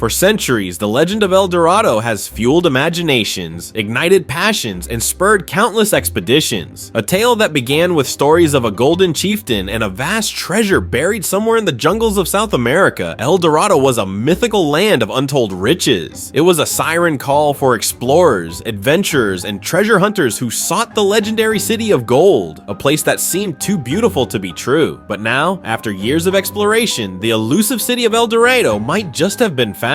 For centuries, the legend of El Dorado has fueled imaginations, ignited passions, and spurred countless expeditions. A tale that began with stories of a golden chieftain and a vast treasure buried somewhere in the jungles of South America, El Dorado was a mythical land of untold riches. It was a siren call for explorers, adventurers, and treasure hunters who sought the legendary city of gold, a place that seemed too beautiful to be true. But now, after years of exploration, the elusive city of El Dorado might just have been found.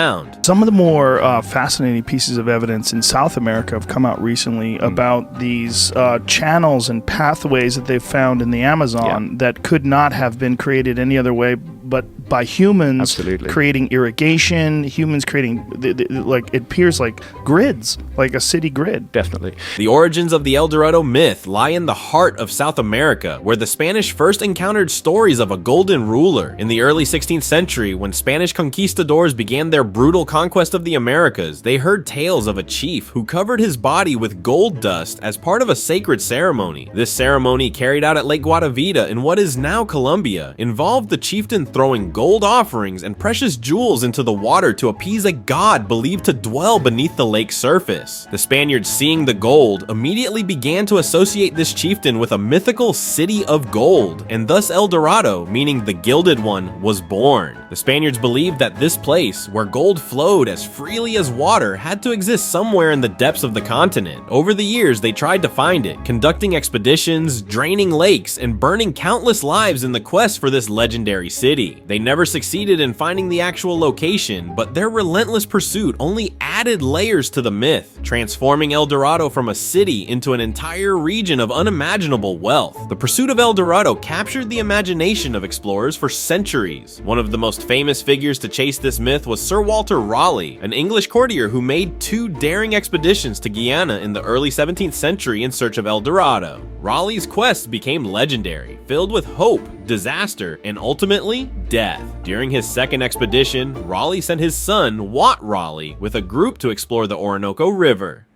Some of the more fascinating pieces of evidence in South America have come out recently about these channels and pathways that they've found in the Amazon that could not have been created any other way but by humans creating irrigation, humans creating, like, it appears like grids, like a city grid. Definitely. The origins of the El Dorado myth lie in the heart of South America, where the Spanish first encountered stories of a golden ruler. In the early 16th century, when Spanish conquistadors began their brutal conquest of the Americas, they heard tales of a chief who covered his body with gold dust as part of a sacred ceremony. This ceremony, carried out at Lake Guatavita in what is now Colombia, involved the chieftain throwing gold offerings and precious jewels into the water to appease a god believed to dwell beneath the lake's surface. The Spaniards, seeing the gold, immediately began to associate this chieftain with a mythical city of gold, and thus El Dorado, meaning the gilded one, was born. The Spaniards believed that this place, where gold flowed as freely as water, had to exist somewhere in the depths of the continent. Over the years, they tried to find it, conducting expeditions, draining lakes, and burning countless lives in the quest for this legendary city. They never succeeded in finding the actual location, but their relentless pursuit only added layers to the myth, transforming El Dorado from a city into an entire region of unimaginable wealth. The pursuit of El Dorado captured the imagination of explorers for centuries. One of the most famous figures to chase this myth was Sir Walter Raleigh, an English courtier who made 2 daring expeditions to Guyana in the early 17th century in search of El Dorado. Raleigh's quest became legendary, filled with hope, disaster, and ultimately, death. During his second expedition, Raleigh sent his son, Wat Raleigh, with a group to explore the Orinoco River.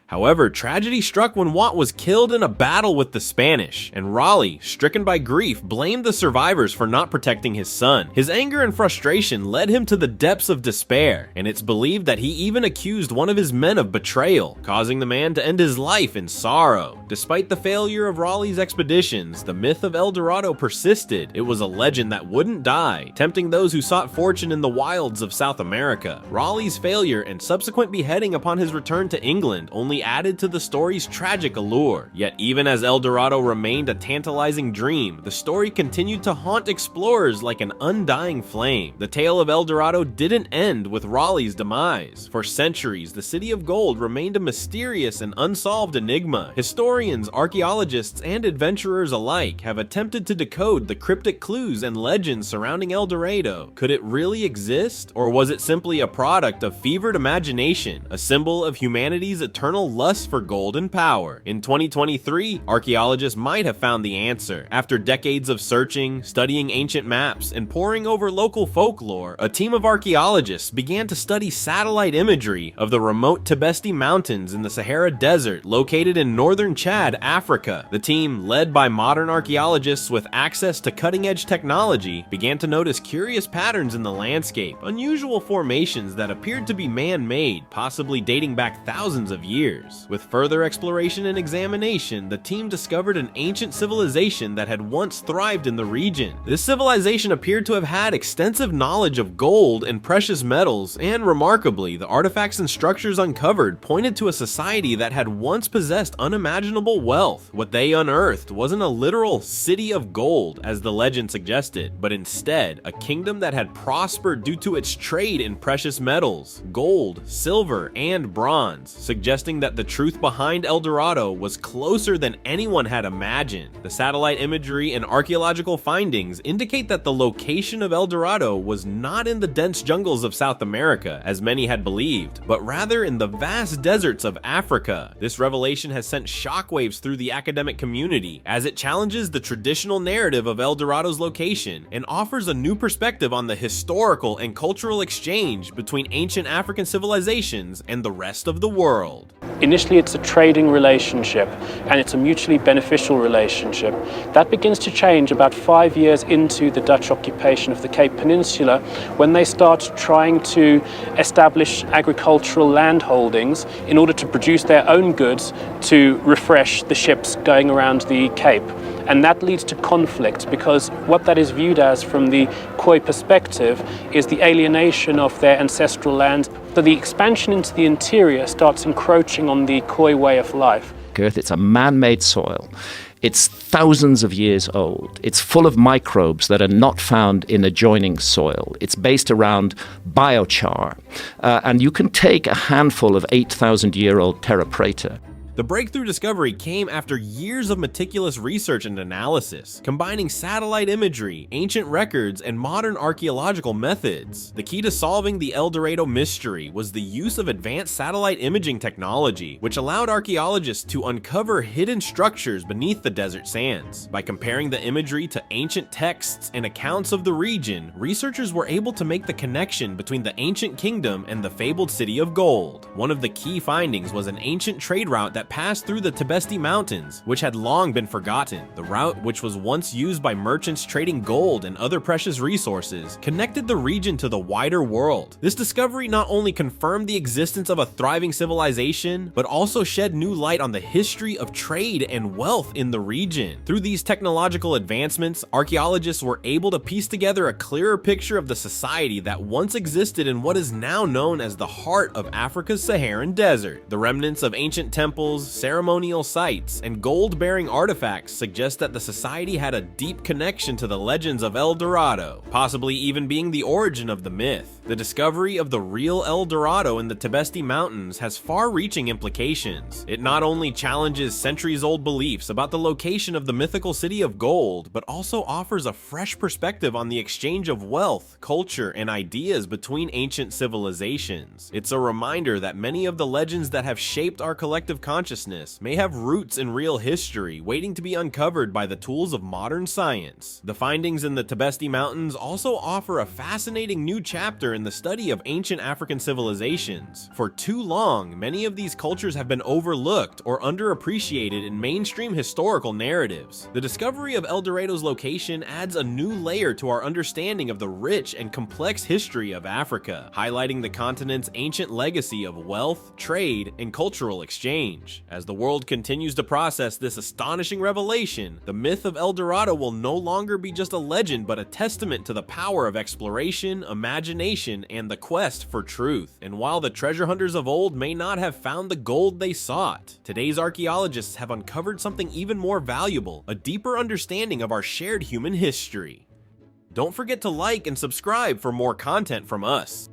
However, tragedy struck when Wat was killed in a battle with the Spanish, and Raleigh, stricken by grief, blamed the survivors for not protecting his son. His anger and frustration led him to the depths of despair, and it's believed that he even accused one of his men of betrayal, causing the man to end his life in sorrow. Despite the failure of Raleigh's expeditions, the myth of El Dorado persisted. It was a legend that wouldn't die, tempting those who sought fortune in the wilds of South America. Raleigh's failure and subsequent beheading upon his return to England only added to the story's tragic allure. Yet even as El Dorado remained a tantalizing dream, the story continued to haunt explorers like an undying flame. The tale of El Dorado didn't end with Raleigh's demise. For centuries, the City of Gold remained a mysterious and unsolved enigma. Historians, archaeologists, and adventurers alike have attempted to decode the cryptic clues and legends surrounding El Dorado. Could it really exist, or was it simply a product of fevered imagination, a symbol of humanity's eternal lust for gold and power? In 2023, archaeologists might have found the answer. After decades of searching, studying ancient maps, and poring over local folklore, a team of archaeologists began to study satellite imagery of the remote Tibesti Mountains in the Sahara Desert located in northern Chad, Africa. The team, led by modern archaeologists with access to cutting-edge technology, began to notice curious patterns in the landscape, unusual formations that appeared to be man-made, possibly dating back thousands of years. With further exploration and examination, the team discovered an ancient civilization that had once thrived in the region. This civilization appeared to have had extensive knowledge of gold and precious metals, and remarkably, the artifacts and structures uncovered pointed to a society that had once possessed unimaginable wealth. What they unearthed wasn't a literal city of gold, as the legend suggested, but instead a kingdom that had prospered due to its trade in precious metals, gold, silver, and bronze, suggesting that the truth behind El Dorado was closer than anyone had imagined. The satellite imagery and archaeological findings indicate that the location of El Dorado was not in the dense jungles of South America, as many had believed, but rather in the vast deserts of Africa. This revelation has sent shockwaves through the academic community, as it challenges the traditional narrative of El Dorado's location and offers a new perspective on the historical and cultural exchange between ancient African civilizations and the rest of the world. Initially, it's a trading relationship, and it's a mutually beneficial relationship. That begins to change about 5 years into the Dutch occupation of the Cape Peninsula, when they start trying to establish agricultural land holdings in order to produce their own goods to refresh the ships going around the Cape. And that leads to conflict, because what that is viewed as from the Khoi perspective is the alienation of their ancestral land. So the expansion into the interior starts encroaching on the Khoi way of life. Earth, it's a man-made soil. It's thousands of years old. It's full of microbes that are not found in adjoining soil. It's based around biochar. And you can take a handful of 8,000-year-old terra preta. The breakthrough discovery came after years of meticulous research and analysis, combining satellite imagery, ancient records, and modern archaeological methods. The key to solving the El Dorado mystery was the use of advanced satellite imaging technology, which allowed archaeologists to uncover hidden structures beneath the desert sands. By comparing the imagery to ancient texts and accounts of the region, researchers were able to make the connection between the ancient kingdom and the fabled city of gold. One of the key findings was an ancient trade route that passed through the Tibesti Mountains, which had long been forgotten. The route, which was once used by merchants trading gold and other precious resources, connected the region to the wider world. This discovery not only confirmed the existence of a thriving civilization, but also shed new light on the history of trade and wealth in the region. Through these technological advancements, archaeologists were able to piece together a clearer picture of the society that once existed in what is now known as the heart of Africa's Saharan desert. The remnants of ancient temples, ceremonial sites, and gold-bearing artifacts suggest that the society had a deep connection to the legends of El Dorado, possibly even being the origin of the myth. The discovery of the real El Dorado in the Tibesti Mountains has far-reaching implications. It not only challenges centuries-old beliefs about the location of the mythical city of gold, but also offers a fresh perspective on the exchange of wealth, culture, and ideas between ancient civilizations. It's a reminder that many of the legends that have shaped our collective consciousness may have roots in real history waiting to be uncovered by the tools of modern science. The findings in the Tibesti Mountains also offer a fascinating new chapter in the study of ancient African civilizations. For too long, many of these cultures have been overlooked or underappreciated in mainstream historical narratives. The discovery of El Dorado's location adds a new layer to our understanding of the rich and complex history of Africa, highlighting the continent's ancient legacy of wealth, trade, and cultural exchange. As the world continues to process this astonishing revelation, the myth of El Dorado will no longer be just a legend but a testament to the power of exploration, imagination, and the quest for truth. And while the treasure hunters of old may not have found the gold they sought, today's archaeologists have uncovered something even more valuable, a deeper understanding of our shared human history. Don't forget to like and subscribe for more content from us.